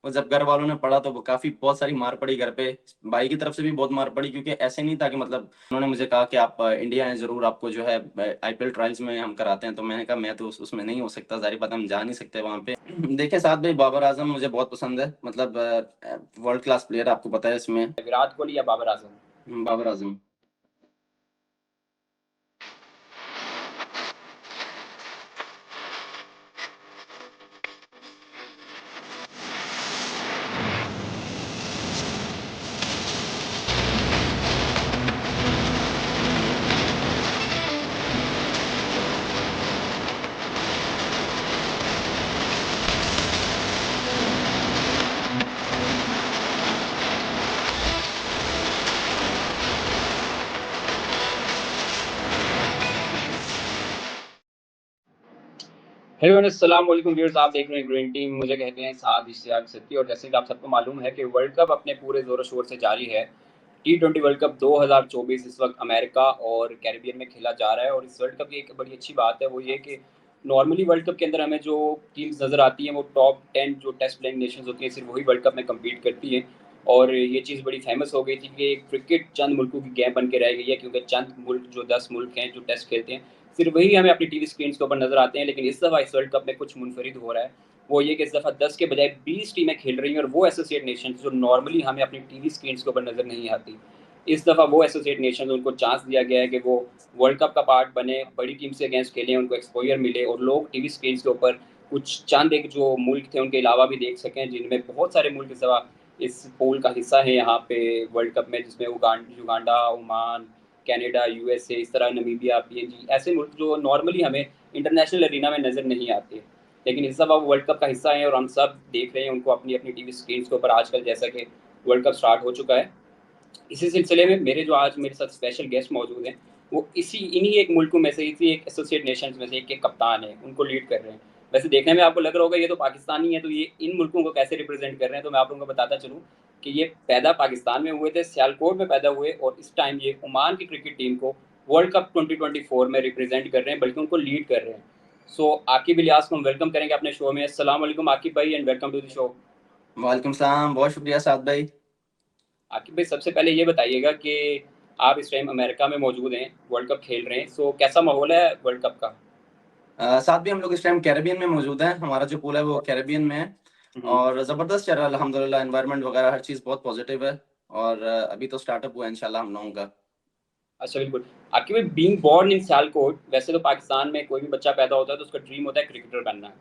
और जब घर वालों ने पढ़ा तो वो काफ़ी बहुत सारी मार पड़ी घर पे। भाई की तरफ से भी बहुत मार पड़ी क्योंकि ऐसे नहीं था कि मतलब उन्होंने मुझे कहा कि आप इंडिया आएँ ज़रूर, आपको जो है आईपीएल ट्रायल्स में हम कराते हैं। तो मैंने कहा मैं तो उसमें नहीं हो सकता, ज़ाहिर बात है हम जा नहीं सकते वहाँ पे। देखिए साथ भाई बाबर आज़म मुझे बहुत पसंद है, मतलब वर्ल्ड क्लास प्लेयर आपको पता है इसमें। विराट कोहली या बाबर आजम? बाबर आज़म। हेलो अस्सलाम वालेकुम व्यूअर्स, आप देख रहे हैं ग्रीन टीम। मुझे कहते हैं साद इश्तियाक सिद्दीकी और जैसे कि आप सबको मालूम है कि वर्ल्ड कप अपने पूरे ज़ोर शोर से जारी है। टी20 वर्ल्ड कप 2024 इस वक्त अमेरिका और कैरिबियन में खेला जा रहा है। और इस वर्ल्ड कप की एक बड़ी अच्छी बात है वो ये कि नॉर्मली वर्ल्ड कप के अंदर हमें जो टीम्स नज़र आती हैं वो टॉप 10 जो टेस्ट प्लेइंग नेशंस होती हैं सिर्फ वही वर्ल्ड कप में कम्पीट करती हैं। और ये चीज़ बड़ी फेमस हो गई थी कि क्रिकेट चंद मुल्कों की गेम बन के रह गई है, क्योंकि चंद मुल्क जो 10 मुल्क हैं जो टेस्ट खेलते हैं सिर्फ वही हमें अपनी टीवी स्क्रीन के ऊपर नजर आते हैं। लेकिन इस दफ़ा इस वर्ल्ड कप में कुछ मुनफरिद हो रहा है। वो ये कि इस दफ़ा 10 के बजाय 20 टीमें खेल रही हैं और वो एसोसिएट नेशन जो नॉर्मली हमें अपनी टीवी स्क्रीन के ऊपर नजर नहीं आती, इस दफ़ा वो एसोसिएट नेशन उनको चांस दिया गया है कि वो वर्ल्ड कप का पार्ट बने, बड़ी टीम से अगेंस्ट खेलें, उनको एक्सपोजर मिले और लोग टीवी स्क्रीन के ऊपर कुछ चंद एक जो मुल्क थे उनके अलावा भी देख सकें, जिनमें बहुत सारे मुल्क इस दफ़ा इस पूल का हिस्सा है यहाँ पे वर्ल्ड कप में, जिसमें युगांडा, ओमान, कनाडा, यूएसए, इस तरह नमीबिया, पीएनजी, ऐसे मुल्क जो नॉर्मली हमें इंटरनेशनल अरीना में नज़र नहीं आते, लेकिन इस दफ़ा वो वर्ल्ड कप का हिस्सा हैं और हम सब देख रहे हैं उनको अपनी अपनी टीवी स्क्रीन के ऊपर। आजकल जैसा कि वर्ल्ड कप स्टार्ट हो चुका है, इसी सिलसिले में मेरे जो आज मेरे साथ स्पेशल गेस्ट मौजूद हैं, वो इन्हीं एक मुल्कों में से, इसी एक एसोसिएट नेशंस में से एक के कप्तान हैं, उनको लीड कर रहे हैं। वैसे देखने में आपको लग रहा होगा ये तो पाकिस्तानी है, तो ये इन मुल्कों को कैसे रिप्रेजेंट कर रहे हैं, तो मैं आप लोगों को बताता चलूँ कि ये पैदा पाकिस्तान में हुए थे, सियालकोट में पैदा हुए और इस टाइम ये ओमान की क्रिकेट टीम को वर्ल्ड कप 2024 में रिप्रेजेंट कर रहे हैं, बल्कि उनको लीड कर रहे हैं। सो आकिब इलियास को हम वेलकम करेंगे अपने शो में। अस्सलाम वालेकुम आकिब भाई and welcome to the show. वालेकुम सलाम, बहुत शुक्रिया साद भाई। आकिब भाई, सबसे पहले ये बताइएगा कि आप इस टाइम अमेरिका में मौजूद हैं, वर्ल्ड कप खेल रहे हैं, सो कैसा माहौल है वर्ल्ड कप का? साथ भी हम लोग इस टाइम कैरेबियन में मौजूद हैं, हमारा जो पूल है वो कैरेबियन में है। हम्म। और ज़बरदस्त चल रहा है अल्हम्दुलिल्लाह, एनवायरनमेंट वगैरह हर चीज़ बहुत पॉजिटिव है। और अभी तो स्टार्टअप हुआ है इंशाल्लाह हम लोगों का। अच्छा, बिल्कुल। आकिब भाई, बीइंग बोर्न इन सियालकोट, वैसे तो पाकिस्तान में कोई भी बच्चा पैदा होता है तो उसका ड्रीम होता है क्रिकेटर बनना।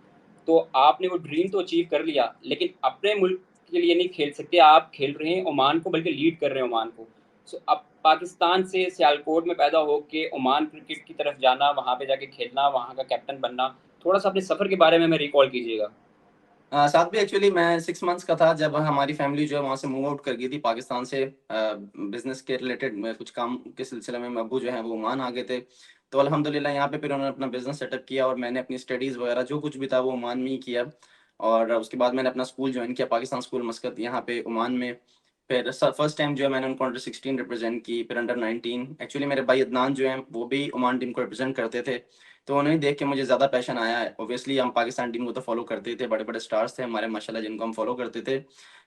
तो आपने वो ड्रीम तो अचीव कर लिया, लेकिन अपने मुल्क के लिए नहीं खेल सकते, आप खेल रहे हैं ओमान को, बल्कि लीड कर रहे हैं ओमान को। सो अब पाकिस्तान से सियालकोट में पैदा होके ओमान क्रिकेट की तरफ जाना, वहाँ पे जाके खेलना, वहाँ का कैप्टन बनना, थोड़ा सा अपने सफ़र के बारे में हमें रिकॉल कीजिएगा। साथ भी एक्चुअली मैं 6 मंथ्स का था जब हमारी फैमिली जो है वहाँ से मूव आउट कर गई थी पाकिस्तान से, बिज़नेस के रिलेटेड में कुछ काम के सिलसिले में अब्बू जो हैं वो ओमान आ गए थे। तो अल्हम्दुलिल्लाह यहाँ पे फिर उन्होंने अपना बिज़नेस सेटअप किया और मैंने अपनी स्टडीज़ वगैरह जो कुछ भी था वो ओमान में ही किया। और उसके बाद मैंने अपना स्कूल जॉइन किया, पाकिस्तान स्कूल मस्कत यहाँ पे ओमान में। फिर स फर्स्ट टाइम जो है मैंने उनको अंडर 16 रिप्रेज़ेंट की, फिर अंडर 19। एक्चुअली मेरे भाई अदनान जो हैं वो भी ओमान टीम को रिप्रेज़ेंट करते थे। तो उन्हें देख के मुझे ज़्यादा पैशन आया है। ऑब्वियसली हम पाकिस्तान टीम को तो फ़ॉलो करते ही थे, बड़े-बड़े स्टार्स थे हमारे माशाल्लाह जिनको हम फ़ॉलो करते थे।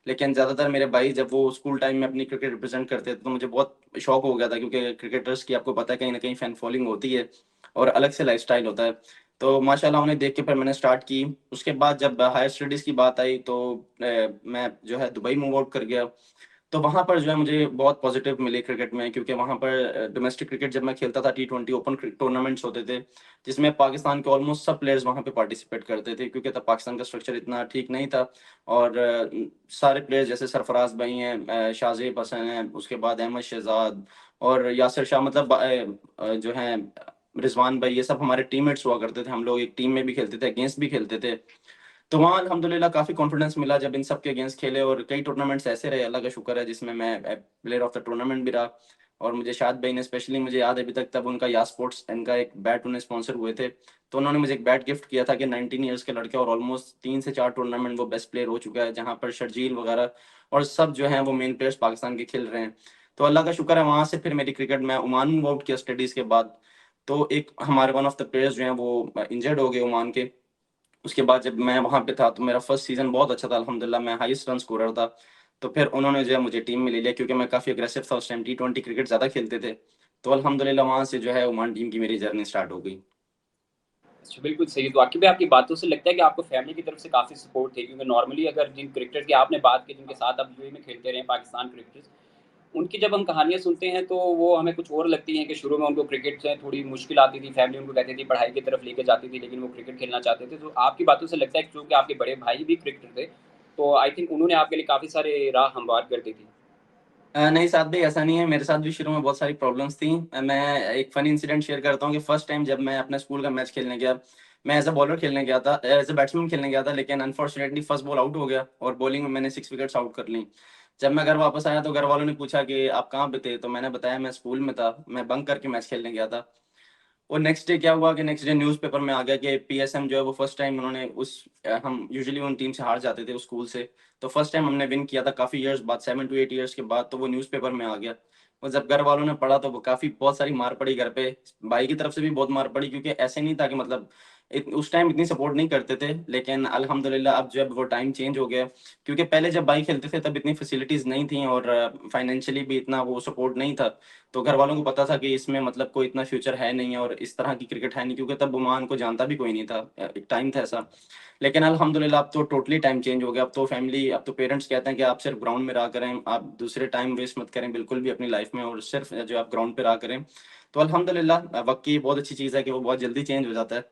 लेकिन ज़्यादातर मेरे भाई जब वो स्कूल टाइम में अपनी क्रिकेट रिप्रेज़ेंट करते थे तो मुझे बहुत शौक हो गया था, क्योंकि क्रिकेटर्स की आपको पता है कहीं न कहीं फैन फॉलोइंग होती है और अलग से लाइफ़स्टाइल होता है। तो माशाल्लाह उन्हें देख के फिर मैंने स्टार्ट की। उसके बाद जब हायर स्टडीज़ की बात आई तो मैं जो है दुबई मूव आउट कर गया। तो वहाँ पर जो है मुझे बहुत पॉज़िटिव मिले क्रिकेट में, क्योंकि वहाँ पर डोमेस्टिक क्रिकेट जब मैं खेलता था टी20 ओपन टूर्नामेंट्स होते थे, जिसमें पाकिस्तान के ऑलमोस्ट सब प्लेयर्स वहाँ पे पार्टिसिपेट करते थे, क्योंकि तब पाकिस्तान का स्ट्रक्चर इतना ठीक नहीं था। और सारे प्लेयर्स जैसे सरफराज भाई हैं, शाहज़ेब हसन हैं, उसके बाद अहमद शहजाद और यासिर शाह, मतलब जो हैं रिजवान भाई, ये सब हमारे टीममेट्स हुआ करते थे। हम लोग एक टीम में भी खेलते थे, अगेंस्ट भी खेलते थे। तो वहाँ अल्हम्दुलिल्लाह काफ़ी कॉन्फिडेंस मिला जब इन सब के अगेंस्ट खेले, और कई टूर्नामेंट्स ऐसे रहे, अल्लाह का शुक्र है, जिसमें मैं प्लेयर ऑफ द टूर्नामेंट भी रहा। और मुझे शाद भाई ने स्पेशली, मुझे याद है अभी तक, तब उनका या स्पोर्ट्स इनका एक बैट उन्हें स्पॉन्सर हुए थे। तो उन्होंने मुझे एक बैट गिफ्ट किया था कि 19 ईयर्स के लड़के और ऑलमोस्ट 3 से 4 टूर्नामेंट वो बेस्ट प्लेयर हो चुका है, जहाँ पर शर्जील वगैरह और सब जो हैं वो मेन प्लेयर्स पाकिस्तान के खेल रहे हैं। तो अल्लाह का शुक्र है, वहाँ से फिर मेरी क्रिकेट में ओमान मूव आउट किया स्टडीज़ के बाद। तो एक हमारे वन ऑफ द प्लेयर्स जो हैं वो इंजर्ड हो गए ओमान के। उसके बाद जब मैं वहाँ पे था तो मेरा फर्स्ट सीज़न बहुत अच्छा था अल्हम्दुलिल्लाह, मैं हाईएस्ट रन स्कोरर था। तो फिर उन्होंने जो है मुझे टीम में ले लिया क्योंकि मैं काफ़ी अग्रेसिव था उस टाइम, टी20 क्रिकेट ज़्यादा खेलते थे। तो अल्हम्दुलिल्लाह वहाँ से जो है ओमान टीम की मेरी जर्नी स्टार्ट हो गई। अच्छा, बिल्कुल सही। तो वाक़ई में आपकी बातों से लगता है कि आपको फैमिली की तरफ से काफ़ी सपोर्ट थी, क्योंकि नॉर्मली अगर जिन क्रिकेटर्स की आपने बात की, जिनके साथ आप यूएई में खेलते रहे हैं, पाकिस्तान क्रिकेटर्स, उनकी जब हम कहानियाँ सुनते हैं तो वो हमें कुछ और लगती हैं कि शुरू में उनको क्रिकेट से थोड़ी मुश्किल आती थी, फैमिली उनको कहती थी पढ़ाई की तरफ लेके जाती थी, लेकिन वो क्रिकेट खेलना चाहते थे। तो आपकी बातों से लगता है कि चूँकि आपके बड़े भाई भी क्रिकेटर थे, तो आई थिंक उन्होंने आपके लिए काफ़ी सारे राह हमवार कर दी थी। नहीं साथ भी ऐसा नहीं है, मेरे साथ भी शुरू में बहुत सारी प्रॉब्लम्स थी। मैं एक फ़नी इंसिडेंट शेयर करता हूँ कि फर्स्ट टाइम जब मैं अपने स्कूल का मैच खेलने गया, मैं एज़ अ बॉलर खेलने गया था, एज़ अ बैट्समैन खेलने गया था, लेकिन अनफॉर्चुनेटली फर्स्ट बॉल आउट हो गया और बॉलिंग में मैंने 6 विकेट्स आउट कर ली। जब मैं घर वापस आया तो घर वालों ने पूछा कि आप कहाँ पे थे? तो मैंने बताया मैं स्कूल में था, मैं बंक करके मैच खेलने गया था। और नेक्स्ट डे क्या हुआ कि नेक्स्ट डे न्यूज़पेपर में आ गया कि पीएसएम जो है वो फर्स्ट टाइम उन्होंने हम यूजुअली उन टीम से हार जाते थे उस स्कूल से, तो फर्स्ट टाइम हमने विन किया था काफ़ी इयर्स बाद, 7 टू 8 इयर्स के बाद, तो वो न्यूज़पेपर में आ गया। और जब घर वालों ने पढ़ा तो वो काफ़ी बहुत सारी मार पड़ी घर पे, भाई की तरफ से भी बहुत मार पड़ी क्योंकि ऐसे नहीं था कि मतलब उस टाइम इतनी सपोर्ट नहीं करते थे, लेकिन अल्हम्दुलिल्लाह अब जब वो टाइम चेंज हो गया, क्योंकि पहले जब भाई खेलते थे तब इतनी फैसिलिटीज़ नहीं थी और फाइनेंशियली भी इतना वो सपोर्ट नहीं था। तो घर वालों को पता था कि इसमें मतलब कोई इतना फ्यूचर है नहीं और इस तरह की क्रिकेट है नहीं, क्योंकि तब ओमान को जानता भी कोई नहीं था। एक टाइम था ऐसा। लेकिन अल्हम्दुलिल्लाह अब तो टोटली टाइम चेंज हो गया। अब तो पेरेंट्स कहते हैं कि आप सिर्फ ग्राउंड में रहा करें, आप दूसरे टाइम वेस्ट मत करें बिल्कुल भी अपनी लाइफ में और सिर्फ जो आप ग्राउंड पे रहा करें। तो अल्हम्दुलिल्लाह वक़्त की बहुत अच्छी चीज़ है कि वो बहुत जल्दी चेंज हो जाता है।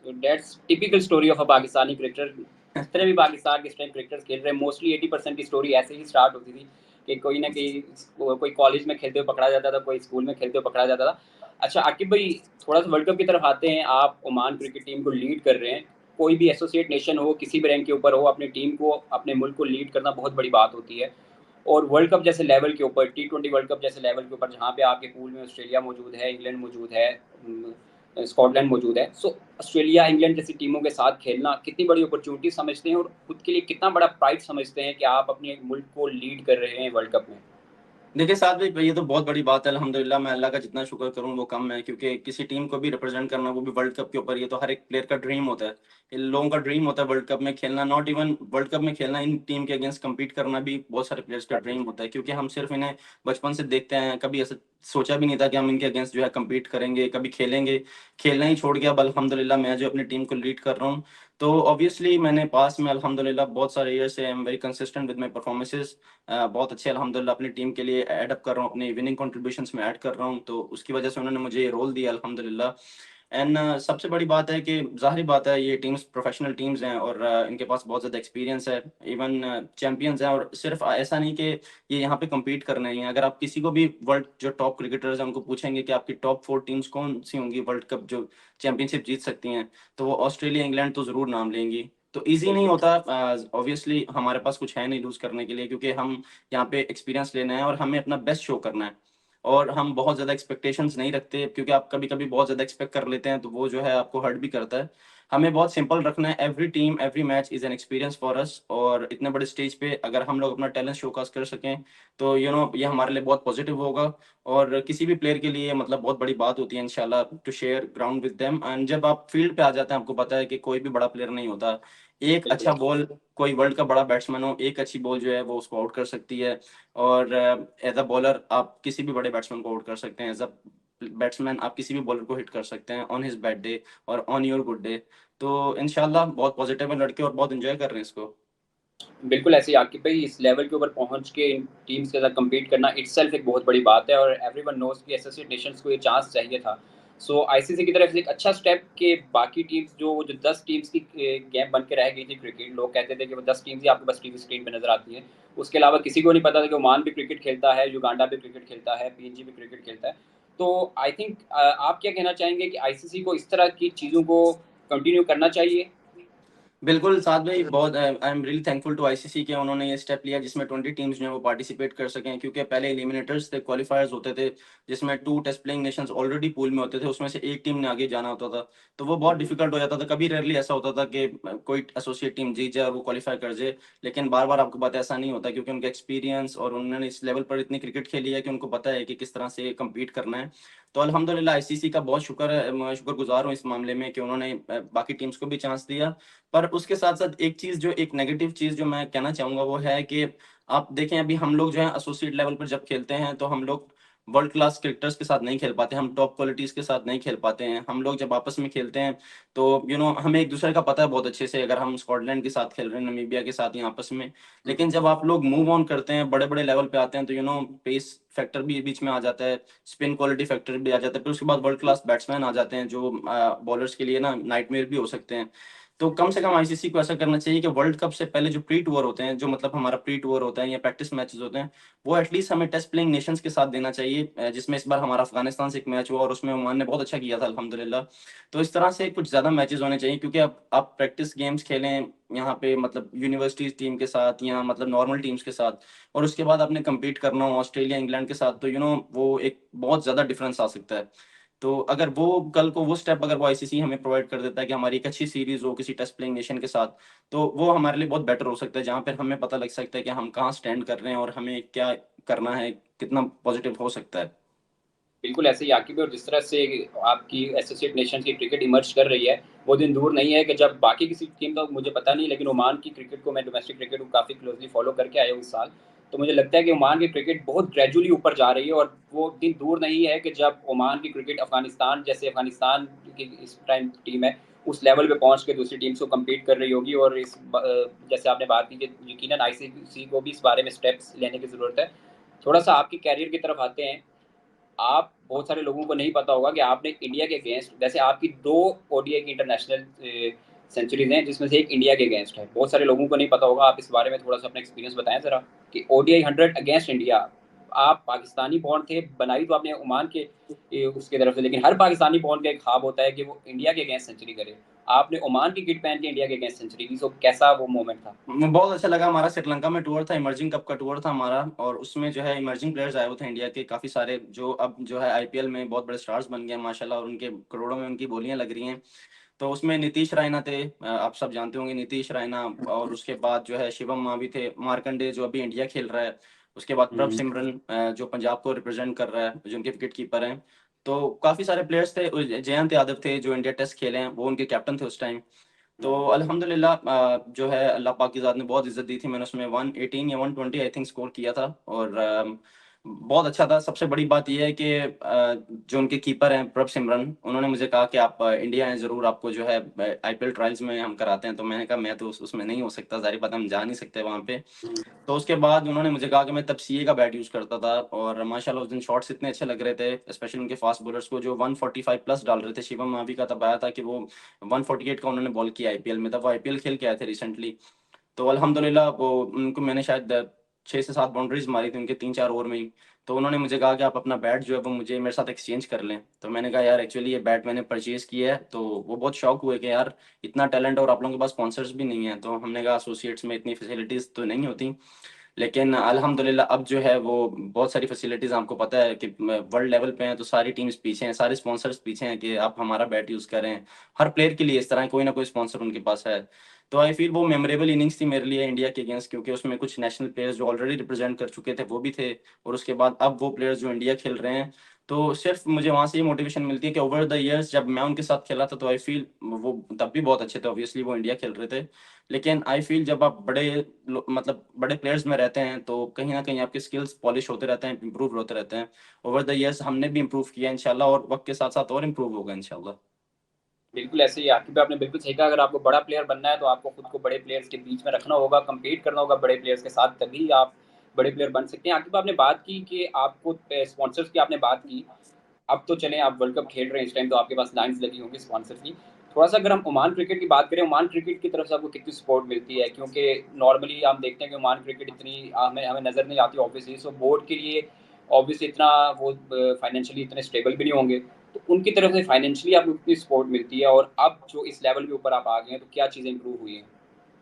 So that's typical story of a Pakistani cricketer. जितने भी पाकिस्तान के इस टाइम क्रिकेटर्स खेल रहे हैं, मोस्टली 80% की स्टोरी ऐसे ही स्टार्ट होती थी कि कोई ना कोई कॉलेज में खेलते हुए पकड़ा जाता था, कोई स्कूल में खेलते हुए पकड़ा जाता था। अच्छा आकिब भाई, थोड़ा सा वर्ल्ड कप की तरफ आते हैं। आप ओमान क्रिकेट टीम को लीड कर रहे हैं। कोई भी एसोसिएट नेशन हो, किसी भी रैंक के ऊपर हो, अपनी टीम को, अपने मुल्क को लीड करना बहुत बड़ी बात होती है। और वर्ल्ड कप जैसे लेवल के ऊपर, टी20 वर्ल्ड कप जैसे लेवल के ऊपर, जहाँ पे आपके पूल में ऑस्ट्रेलिया मौजूद है, इंग्लैंड मौजूद है, स्कॉटलैंड मौजूद है। सो ऑस्ट्रेलिया, इंग्लैंड जैसी टीमों के साथ खेलना कितनी बड़ी अपॉर्चुनिटी समझते हैं, और खुद के लिए कितना बड़ा प्राइड समझते हैं कि आप अपने मुल्क को लीड कर रहे हैं वर्ल्ड कप में? देखिए साथ में ये तो बहुत बड़ी बात है अल्हम्दुलिल्लाह, मैं अल्लाह का जितना शुक्र करूँ वो कम है, क्योंकि किसी टीम को भी रिप्रेज़ेंट करना वो भी वर्ल्ड कप के ऊपर, ये तो हर एक प्लेयर का ड्रीम होता है। इन लोगों का ड्रीम होता है वर्ल्ड कप में खेलना, नॉट इवन वर्ल्ड कप में खेलना, इन टीम के अगेंस्ट कम्पीट करना भी बहुत सारे प्लेयर्स का ड्रीम होता है, क्योंकि हम सिर्फ़ इन्हें बचपन से देखते हैं, कभी ऐसा सोचा भी नहीं था कि हम इनके अगेंस्ट जो है कम्पीट करेंगे, कभी खेलेंगे। खेलना ही छोड़ के अब अल्हम्दुलिल्लाह मैं जो अपनी टीम को लीड कर रहा हूँ। तो ऑब्वियसली मैंने पास में अल्हम्दुलिल्लाह बहुत सारे ईयर से I am very consistent with my performances. बहुत अच्छे अल्हम्दुलिल्लाह अपनी टीम के लिए ऐड अप कर रहा हूँ, अपनी विनिंग कंट्रीब्यूशंस में ऐड कर रहा हूँ, तो उसकी वजह से उन्होंने मुझे ये रोल दिया अल्हम्दुलिल्लाह। एंड सबसे बड़ी बात है कि ज़ाहिर बात है ये टीम्स प्रोफेशनल टीम्स हैं और इनके पास बहुत ज़्यादा एक्सपीरियंस है, इवन चैंपियंस हैं, और सिर्फ ऐसा नहीं कि ये यहाँ पे कम्पीट करने ही हैं। अगर आप किसी को भी वर्ल्ड जो टॉप क्रिकेटर्स हैं उनको पूछेंगे कि आपकी टॉप 4 टीम्स कौन-सी होंगी वर्ल्ड कप जो चैंपियनशिप जीत सकती हैं, तो वो ऑस्ट्रेलिया, इंग्लैंड तो ज़रूर नाम लेंगी। तो ईज़ी नहीं बिल्कुल। होता, ऑब्वियसली हमारे पास कुछ है नहीं लूज़ करने के लिए, क्योंकि हम यहाँ पे एक्सपीरियंस लेना है और हमें अपना बेस्ट शो करना है। और हम बहुत ज़्यादा एक्सपेक्टेशंस नहीं रखते, क्योंकि आप कभी-कभी बहुत ज़्यादा एक्सपेक्ट कर लेते हैं, तो वो जो है आपको हर्ट भी करता है। हमें बहुत सिंपल रखना है, every team, every match is an experience for us, और इतने बड़े स्टेज पे अगर हम लोग अपना टैलेंट शोकेस कर सकें, तो ये हमारे लिए बहुत पॉजिटिव होगा और किसी भी प्लेयर के लिए मतलब बहुत बड़ी बात होती है इंशाल्लाह to share ground with them. एंड जब आप फील्ड पे आ जाते हैं, आपको पता है कि कोई भी बड़ा प्लेयर नहीं होता। एक बिल्कुल। अच्छा बॉल, कोई वर्ल्ड का बड़ा बैट्समैन हो, एक अच्छी बॉल जो है वो उसको आउट कर सकती है, और एज़ अ बॉलर आप किसी भी बड़े बैट्समैन को आउट कर सकते हैं। एज़ अ बैट्समैन आप किसी भी बॉलर को हिट कर सकते हैं ऑन हिज़ बैड डे और ऑन योर गुड डे। तो इंशाल्लाह बहुत पॉज़िटिव है लड़के और बहुत एन्जॉय कर रहे हैं इसको। बिल्कुल ऐसे ही आकिब भाई, इस लेवल के ऊपर पहुँच के इन टीम्स के साथ कम्पीट करना इटसेल्फ एक बहुत बड़ी बात है, और एवरीवन नोज़ कि एसोसिएट नेशंस को ये चांस चाहिए था। सो आईसीसी की तरफ से एक अच्छा स्टेप कि बाकी टीम्स जो 10 टीम्स की गेम बन के रह गई थी क्रिकेट, लोग कहते थे कि वो 10 टीम्स ही आपको बस टीवी स्क्रीन पे नज़र आती हैं। उसके अलावा किसी को नहीं पता था कि ओमान भी क्रिकेट खेलता है, युगांडा भी क्रिकेट खेलता है, पीएनजी भी क्रिकेट खेलता है। तो आई थिंक आप क्या कहना चाहेंगे कि आईसीसी को इस तरह की चीज़ों को कंटिन्यू करना चाहिए? बिल्कुल साथ भाई, बहुत I am really thankful to ICC के उन्होंने ये स्टेप लिया जिसमें 20 टीम्स जो है वो पार्टिसिपेट कर सकें, क्योंकि पहले एलिमिनेटर्स थे, क्वालिफायर्स होते थे जिसमें 2 test playing nations already pool में होते थे, उसमें से एक टीम ने आगे जाना होता था। तो वो बहुत डिफिकल्ट हो जाता था, कभी रेयरली ऐसा होता था कि कोई एसोसिएट टीम जीत जाए और वो क्वालिफाई कर जाए, लेकिन बार-बार आपको पता है ऐसा नहीं होता, क्योंकि उनका एक्सपीरियंस और उन्होंने इस लेवल पर इतनी क्रिकेट खेली है कि उनको पता है कि किस तरह से कम्पीट करना है। तो अल्हम्दुलिल्लाह आईसीसी का बहुत शुक्र है, मैं शुक्रगुज़ार हूँ इस मामले में कि उन्होंने बाकी टीम्स को भी चांस दिया। पर उसके साथ-साथ एक चीज़ जो एक नेगेटिव चीज़ जो मैं कहना चाहूँगा वो है कि आप देखें, अभी हम लोग जो है एसोसिएट लेवल पर जब खेलते हैं तो हम लोग वर्ल्ड क्लास क्रिकेटर्स के साथ नहीं खेल पाते, हम टॉप क्वालिटीज़ के साथ नहीं खेल पाते हैं। हम लोग जब आपस में खेलते हैं तो हमें एक-दूसरे का पता है बहुत अच्छे से, अगर हम स्कॉटलैंड के साथ खेल रहे हैं, नामीबिया के साथ या आपस में। लेकिन जब आप लोग मूव ऑन करते हैं, बड़े-बड़े लेवल पे आते हैं तो पेस फैक्टर भी बीच में आ जाता है, स्पिन क्वालिटी फैक्टर भी आ जाता है, फिर उसके बाद वर्ल्ड क्लास बैट्समैन आ जाते हैं जो बॉलर्स के लिए ना नाइटमेयर भी हो सकते हैं। तो कम से कम आईसीसी को ऐसा करना चाहिए कि वर्ल्ड कप से पहले जो प्री टूर होते हैं, जो मतलब हमारा प्री टूर होता है या प्रैक्टिस मैचेस होते हैं, वो एटलीस्ट हमें टेस्ट प्लेइंग नेशंस के साथ देना चाहिए, जिसमें इस बार हमारा अफगानिस्तान से एक मैच हुआ और उसमें ओमान ने बहुत अच्छा किया था अल्हम्दुलिल्लाह। तो इस तरह से कुछ ज़्यादा मैचेस होने चाहिए, क्योंकि अब आप प्रैक्टिस गेम्स खेलें यहाँ पे मतलब यूनिवर्सिटीज़ टीम के साथ या मतलब नॉर्मल टीम्स के साथ, और उसके बाद आपने कम्पीट करना हो ऑस्ट्रेलिया, इंग्लैंड के साथ, तो वो एक बहुत ज़्यादा डिफरेंस आ सकता है। तो अगर वो कल को वो स्टेप अगर वो आईसीसी हमें प्रोवाइड कर देता है कि हमारी एक अच्छी सीरीज़ हो किसी टेस्ट प्लेइंग नेशन के साथ, तो वो हमारे लिए बहुत बेटर हो सकता है, जहाँ पर हमें पता लग सकता है कि हम कहाँ स्टैंड कर रहे हैं और हमें क्या करना है, कितना पॉजिटिव हो सकता है। बिल्कुल ऐसे ही आकिब है, और जिस तरह से आपकी एसोसिएट नेशंस की क्रिकेट इमर्ज कर रही है, वो दिन दूर नहीं है कि जब बाकी किसी टीम का मुझे पता नहीं, लेकिन ओमान की क्रिकेट को मैं डोमेस्टिक क्रिकेट को काफ़ी क्लोजली फॉलो करके आया हूँ इस साल। तो मुझे लगता है कि ओमान की क्रिकेट बहुत ग्रेजुअली ऊपर जा रही है, और वो दिन दूर नहीं है कि जब ओमान की क्रिकेट अफगानिस्तान जैसे, अफगानिस्तान की इस टाइम टीम है, उस लेवल पे पहुंच के दूसरी टीम से कम्पीट कर रही होगी। और जैसे आपने बात की कि यकीनन आईसीसी को भी इस बारे में स्टेप्स लेने की ज़रूरत है। थोड़ा सा आपकी कैरियर की तरफ आते हैं। आप, बहुत सारे लोगों को नहीं पता होगा कि आपने इंडिया के अगेंस्ट, वैसे आपकी 2 ओडीआई की इंटरनेशनल सेंचुरीज हैं, जिसमें से एक इंडिया के अगेंस्ट है। बहुत सारे लोगों को नहीं पता होगा, आप इस बारे में थोड़ा-सा अपना एक्सपीरियंस बताएँ ज़रा कि ओडीआई 100 अगेंस्ट इंडिया। आप पाकिस्तानी बॉर्न थे, बनाई तो आपने ओमान के उसकी तरफ से, लेकिन हर पाकिस्तानी बॉर्न का एक ख्वाब होता है कि वो इंडिया के अगेंस्ट सेंचुरी करे। आपने ओमान की किट पहन के इंडिया के अगेंस्ट सेंचुरी की, सो कैसा वो मोमेंट था? बहुत अच्छा लगा, हमारा श्रीलंका में टूर था, इमर्जिंग कप का टूर था हमारा, और उसमें जो है इमर्जिंग प्लेयर्स आए हुए थे इंडिया के काफ़ी सारे, जो अब जो है आईपीएल में बहुत बड़े स्टार्स बन गए हैं माशाल्लाह, और उनके करोड़ों में उनकी बोलियाँ लग रही हैं। तो उसमें नीतीश रायना थे, आप सब जानते होंगे नीतीश रायना, और उसके बाद जो है शिवम मावी थे, मार्कंडे जो अभी इंडिया खेल रहा है, उसके बाद प्रभ हुँ। सिमरन जो पंजाब को रिप्रेजेंट कर रहा है, जो उनके विकेट कीपर हैं। तो काफ़ी सारे प्लेयर्स थे, जयंत यादव थे जो इंडिया टेस्ट खेले हैं, वो उनके कैप्टन थे उस टाइम। तो अल्हम्दुलिल्लाह जो है अल्लाह पाक की ज़ात ने बहुत इज़्ज़त दी थी, मैंने उसमें 118 या 120 आई थिंक स्कोर किया था, और बहुत अच्छा था। सबसे बड़ी बात ये है कि जो उनके कीपर हैं प्रभ सिमरन, उन्होंने मुझे कहा कि आप इंडिया आएँ ज़रूर, आपको जो है आईपीएल ट्रायल्स में हम कराते हैं। तो मैंने कहा मैं तो उसमें नहीं हो सकता, ज़ाहिर बात है हम जा नहीं सकते वहाँ पे। हुँ। तो उसके बाद उन्होंने मुझे कहा कि मैं तब सीए का बैट यूज़ करता था, और माशाल्लाह उस दिन शॉट्स इतने अच्छे लग रहे थे, स्पेशली उनके फास्ट बॉलर्स को जो 145 प्लस डाल रहे थे। शिवम मावी का तब आया था कि वो 148 का उन्होंने बॉल किया आईपीएल में, तब वो आईपीएल खेल के आए थे रिसेंटली। तो अल्हम्दुलिल्लाह वो उनको मैंने शायद 6 से 7 बाउंड्रीज़ मारी थी उनके 3-4 ओवर में ही। तो उन्होंने मुझे कहा कि आप अपना बैट जो है वो मुझे मेरे साथ एक्सचेंज कर लें। तो मैंने कहा यार एक्चुअली ये बैट मैंने परचेज़ किया है। तो वो बहुत शॉक हुए कि यार इतना टैलेंट और आप लोगों के पास स्पॉन्सर्स भी नहीं है। तो हमने कहा एसोसिएट्स में इतनी फैसिलिटीज़ तो नहीं होती। लेकिन अल्हम्दुलिल्लाह अब जो है वो बहुत सारी फैसिलिटीज़, आपको पता है कि वर्ल्ड लेवल पे हैं तो सारी टीम्स पीछे हैं, सारे स्पॉन्सर्स पीछे हैं कि आप हमारा बैट यूज़ करें। हर प्लेयर के लिए इस तरह कोई ना कोई स्पॉन्सर उनके पास है। तो आई फ़ील वो मेमोरेबल इनिंग्स थी मेरे लिए इंडिया के अगेंस्ट, क्योंकि उसमें कुछ नेशनल प्लेयर्स जो ऑलरेडी रिप्रेज़ेंट कर चुके थे वो भी थे, और उसके बाद अब वो प्लेयर्स जो इंडिया खेल रहे हैं। तो सिर्फ़ मुझे वहाँ से ये मोटिवेशन मिलती है कि ओवर द इयर्स जब मैं उनके साथ खेला था तो आई फ़ील वो तब भी बहुत अच्छे थे, ऑब्वियसली वो इंडिया खेल रहे थे। लेकिन आई फ़ील जब आप मतलब बड़े प्लेयर्स में रहते हैं तो कहीं न कहीं आपके स्किल्स पॉलिश होते रहते हैं, इम्प्रूव होते रहते हैं। ओवर द ईयर्स हमने भी इम्प्रूव किया इंशाल्लाह, और वक़्त के साथ-साथ और इम्प्रूव होगा इंशाल्लाह। बिल्कुल ऐसे ही आकिब आपने बिल्कुल सही कहा, अगर आपको बड़ा प्लेयर बनना है तो आपको खुद को बड़े प्लेयर्स के बीच में रखना होगा, कम्पीट करना होगा बड़े प्लेयर्स के साथ, तभी आप बड़े प्लेयर बन सकते हैं। आकिब आपने बात की कि आपको स्पॉन्सर्स की आपने बात की। अब तो चलें, आप वर्ल्ड कप खेल रहे हैं इस टाइम, तो आपके पास लाइन्स लगी होंगी स्पॉन्सर की। थोड़ा-सा अगर हम ओमान क्रिकेट की बात करें, ओमान क्रिकेट की तरफ से आपको कितनी सपोर्ट मिलती है? क्योंकि नॉर्मली हम देखते हैं कि ओमान क्रिकेट इतनी हमें हमें नज़र नहीं आती ऑब्वियसली, सो बोर्ड के लिए ऑब्वियसली इतना वो फाइनेंशियली इतने स्टेबल भी नहीं होंगे। तो उनकी तरफ से फाइनेंशियली आपको कितनी सपोर्ट मिलती है, और अब जो इस लेवल के ऊपर आप आ गए हैं, तो क्या चीज़ें इम्प्रूव हुई हैं?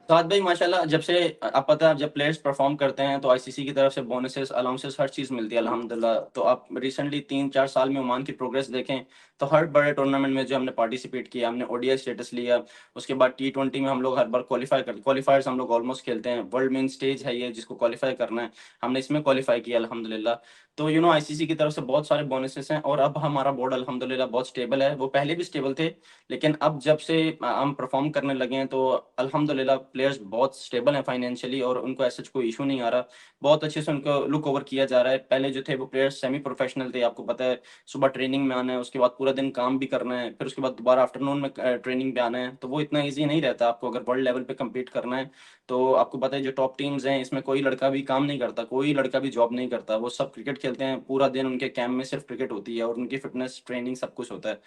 साद भाई माशाल्लाह, जब से आप पता है जब प्लेयर्स परफॉर्म करते हैं तो आईसीसी की तरफ से बोनसेस अलाउंसेस हर चीज़ मिलती है अल्हम्दुलिल्लाह। तो आप रिसेंटली 3-4 साल में ओमान की प्रोग्रेस देखें तो हर बड़े टूर्नामेंट में जो हमने पार्टिसिपेट किया, हमने ओडीआई स्टेटस लिया, उसके बाद टी20 में हम लोग हर बार क्वालिफायर्स हम लोग ऑलमोस्ट खेलते हैं। वर्ल्ड मेन स्टेज है ये जिसको क्वालिफाई करना है, हमने इसमें क्वालिफाई किया अल्हम्दुलिल्लाह। तो आईसीसी की तरफ से बहुत सारे बोनसेस हैं और अब हमारा बोर्ड अल्हम्दुलिल्लाह बहुत स्टेबल है। वो पहले भी स्टेबल थे, लेकिन अब जब से हम परफॉर्म करने लगे हैं तो अल्हम्दुलिल्लाह प्लेयर्स बहुत स्टेबल हैं फाइनेंशियली और उनको ऐसा कोई इशू नहीं आ रहा। बहुत अच्छे से उनको लुक ओवर किया जा रहा है। पहले जो थे वो प्लेयर्स सेमी प्रोफेशनल थे, आपको पता है सुबह ट्रेनिंग में आना है, उसके बाद पूरा दिन काम भी करना है, फिर उसके बाद दोबारा आफ्टरनून में ट्रेनिंग पे आना है। तो वो इतना ईज़ी नहीं रहता। आपको अगर वर्ल्ड लेवल पे कम्पीट करना है तो आपको पता है जो टॉप टीम्स हैं इसमें कोई लड़का भी काम नहीं करता, कोई लड़का भी जॉब नहीं करता। वो सब क्रिकेट खेलते हैं, पूरा दिन उनके कैंप में सिर्फ क्रिकेट होती है और उनकी फिटनेस ट्रेनिंग सब कुछ होता है।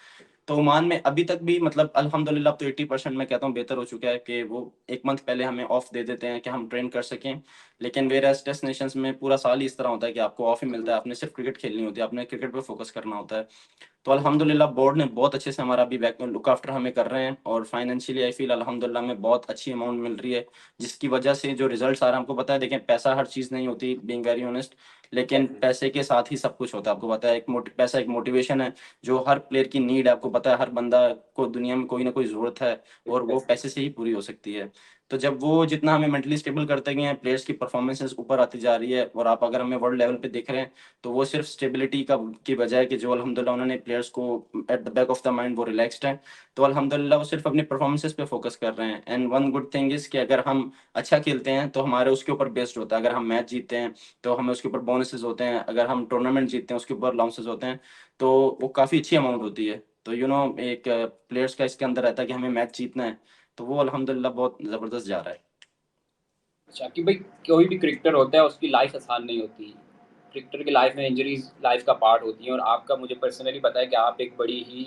तो ओमान में अभी तक भी मतलब अल्हम्दुलिल्लाह अब तो 80% मैं कहता हूँ बेहतर हो चुका है कि वो 1 मंथ पहले हमें ऑफ दे देते हैं कि हम ट्रेन कर सकें। लेकिन व्हेयरएज़ टेस्ट नेशंस में पूरा साल ही इस तरह होता है कि आपको ऑफ ही मिलता है, आपने सिर्फ़ क्रिकेट खेलनी होती है, आपने क्रिकेट पे फ़ोकस करना होता है। तो अल्हम्दुलिल्लाह बोर्ड ने बहुत अच्छे से हमारा अभी बैक लुक आफ्टर हमें कर रहे हैं और फाइनेंशियली आई फ़ील अल्हम्दुलिल्लाह हमें बहुत अच्छी अमाउंट मिल रही है, जिसकी वजह से जो रिज़ल्ट्स आ रहे हैं हमको पता है। देखें पैसा हर चीज़ नहीं होती, बीइंग वेरी ऑनेस्ट, लेकिन डेफ़िनिटली। पैसे के साथ ही सब कुछ होता है। आपको पता है पैसा एक मोटिवेशन है, जो हर प्लेयर की नीड है। आपको पता है हर बंदा को दुनिया में कोई ना कोई ज़रूरत है और वो पैसे से ही पूरी हो सकती है। तो जब वो जितना हमें मेंटली स्टेबल करते गए हैं, प्लेयर्स की परफॉर्मेंसेज़ ऊपर आती जा रही है और आप अगर हमें वर्ल्ड लेवल पे देख रहे हैं, तो वो सिर्फ़ स्टेबिलिटी का की बजाय कि जो अल्हम्दुलिल्लाह उन्होंने प्लेयर्स को at the back of the mind वो रिलैक्स्ड हैं। तो अल्हम्दुलिल्लाह वो सिर्फ़ अपनी परफॉर्मेंसेज़ पे फ़ोकस कर रहे हैं। And one good thing is कि अगर हम अच्छा खेलते हैं, तो हमारे उसके ऊपर बेस्ड होता है। अगर हम मैच जीतते हैं, तो हमें उसके ऊपर बोनसेस होते हैं। अगर हम टूर्नामेंट जीतते हैं, उसके ऊपर अलाउंसेस होते हैं, तो वो काफ़ी अच्छी अमाउंट होती है। तो एक प्लेयर्स का इसके अंदर रहता है कि हमें मैच जीतना है, तो वो अल्हम्दुलिल्लाह बहुत ज़बरदस्त जा रहा है। अच्छा, कि भाई कोई भी क्रिकेटर होता है, उसकी लाइफ़ आसान नहीं होती। क्रिकेटर की लाइफ़ में इंजरीज़ लाइफ़ का पार्ट होती हैं, और आपका मुझे पर्सनली पता है कि आप एक बड़ी ही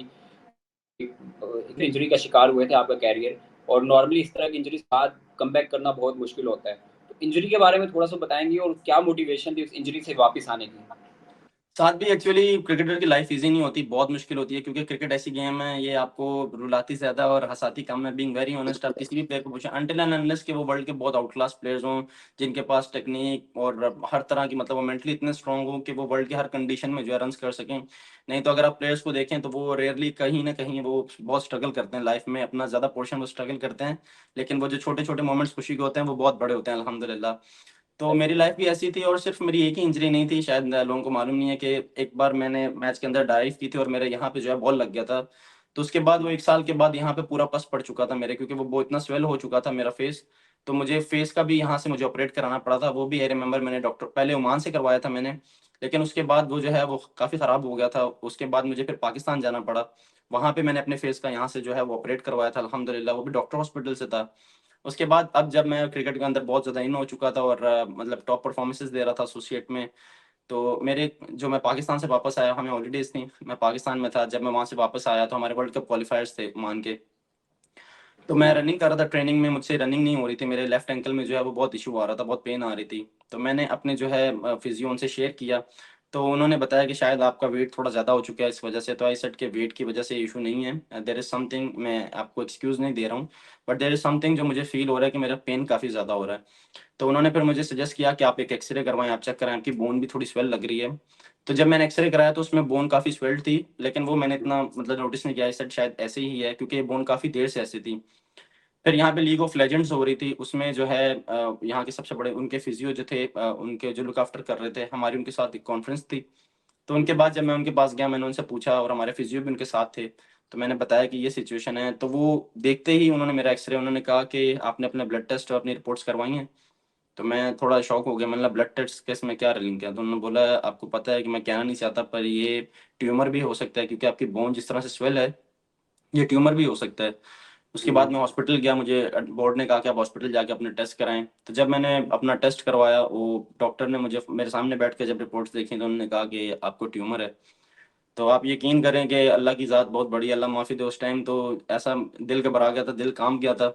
एक इंजरी का शिकार हुए थे आपका कैरियर, और नॉर्मली इस तरह की इंजरी के बाद कमबैक करना बहुत मुश्किल होता है। तो इंजरी के बारे में थोड़ा-सा बताएँगे, और क्या मोटिवेशन थी उस इंजरी से वापस आने की? साथ भी एक्चुअली क्रिकेटर की लाइफ ईज़ी नहीं होती, बहुत मुश्किल होती है क्योंकि क्रिकेट ऐसी गेम है, ये आपको रुलाती ज़्यादा और हँसाती कम है। बीइंग वेरी ऑनेस्ट, आप किसी भी प्लेयर को पूछें अनटिल एंड अनलेस कि वो वर्ल्ड के बहुत आउट क्लास प्लेयर्स हों, जिनके पास टेक्नीक और हर तरह की मतलब वो मेंटली इतने स्ट्रॉन्ग हों कि वो वर्ल्ड के हर कंडीशन में जो है रन्स कर सकें। नहीं तो अगर आप प्लेयर्स को देखें तो वो रेयरली कहीं न कहीं वो बहुत स्ट्रगल करते हैं लाइफ में, अपना ज़्यादा पोर्शन वो स्ट्रगल करते हैं। लेकिन वो जो छोटे-छोटे मोमेंट्स खुशी के होते हैं, वो बहुत बड़े होते हैं अल्हम्दुलिल्लाह। तो मेरी लाइफ भी ऐसी थी और सिर्फ़ मेरी एक ही इंजरी नहीं थी, शायद लोगों को मालूम नहीं है कि एक बार मैंने मैच के अंदर डाइव की थी और मेरे यहाँ पे जो है बॉल लग गया था। तो उसके बाद वो 1 साल के बाद यहाँ पे पूरा पस पड़ चुका था मेरे, क्योंकि वो इतना स्वेल हो चुका था मेरा फेस। तो मुझे फेस का भी यहाँ से मुझे ऑपरेट कराना पड़ा था। वो भी आई रिमेंबर मैंने डॉक्टर पहले ओमान से करवाया था मैंने, लेकिन उसके बाद वो जो है वो काफ़ी ख़राब हो गया था। उसके बाद मुझे फिर पाकिस्तान जाना पड़ा। वहाँ पे मैंने अपने फेस का यहाँ से जो है वो ऑपरेट करवाया था अल्हम्दुलिल्लाह, वो भी डॉक्टर हॉस्पिटल से था। उसके बाद अब जब मैं क्रिकेट के अंदर बहुत ज़्यादा इन हो चुका था और मतलब टॉप परफ़ॉर्मेंसेज़ दे रहा था एसोसिएट में, तो मेरे जो मैं पाकिस्तान से वापस आया, हमें हॉलिडेज़ थी, मैं पाकिस्तान में था। जब मैं वहाँ से वापस आया तो हमारे वर्ल्ड कप क्वालिफ़ायर्स थे ओमान के। तो मैं रनिंग कर रहा था ट्रेनिंग में, मुझसे रनिंग नहीं हो रही थी, मेरे लेफ्ट एंकल में जो है वो बहुत इश्यू आ रहा था, बहुत पेन आ रही थी। तो मैंने अपने जो है फिजियो उनसे शेयर किया, तो उन्होंने बताया कि शायद आपका वेट थोड़ा ज़्यादा हो चुका है इस वजह से। तो आई सेड कि वेट की वजह से इश्यू नहीं है, देयर इज़ समथिंग, मैं आपको एक्सक्यूज़ नहीं दे रहा हूँ, बट देयर इज़ समथिंग जो मुझे फ़ील हो रहा है कि मेरा पेन काफ़ी ज़्यादा हो रहा है। तो उन्होंने फिर मुझे सजेस्ट किया कि आप एक एक्स-रे करवाएँ, आप चेक कराएँ, आपकी बोन भी थोड़ी स्वेल लग रही है। तो जब मैंने एक्स-रे कराया तो उसमें बोन काफ़ी स्वेल्ड थी, लेकिन वो मैंने इतना मतलब नोटिस नहीं किया। आई सेड शायद ऐसे ही है क्योंकि ये बोन काफ़ी देर से ऐसी थी। फिर यहाँ पे लीग ऑफ लेजेंड्स हो रही थी, उसमें जो है यहाँ के सबसे बड़े उनके फिजियो जो थे, उनके जो लुक आफ्टर कर रहे थे, हमारी उनके साथ एक कॉन्फ्रेंस थी। तो उनके बाद जब मैं उनके पास गया, मैंने उनसे पूछा और हमारे फिजियो भी उनके साथ थे। तो मैंने बताया कि ये सिचुएशन है, तो वो देखते ही उन्होंने मेरा एक्स-रे, उन्होंने कहा कि आपने अपने ब्लड टेस्ट और अपनी रिपोर्ट्स करवाई हैं? तो मैं थोड़ा शॉक हो गया, मैंने बोला ब्लड टेस्ट के इसमें क्या लिंक है? तो उन्होंने बोला आपको पता है कि मैं कहना नहीं चाहता पर ये ट्यूमर भी हो सकता है क्योंकि आपकी बोन जिस तरह से स्वेल है, ये ट्यूमर भी हो सकता है। उसके बाद मैं हॉस्पिटल गया, मुझे बोर्ड ने कहा कि आप हॉस्पिटल जाके अपने टेस्ट कराएँ। तो जब मैंने अपना टेस्ट करवाया, वो डॉक्टर ने मुझे मेरे सामने बैठ के जब रिपोर्ट्स देखी तो उन्होंने कहा कि आपको ट्यूमर है। तो आप यकीन करें कि अल्लाह की ज़ात बहुत बड़ी है, अल्लाह माफ़ी दे, उस टाइम तो ऐसा दिल घबरा गया था, दिल काँप गया था।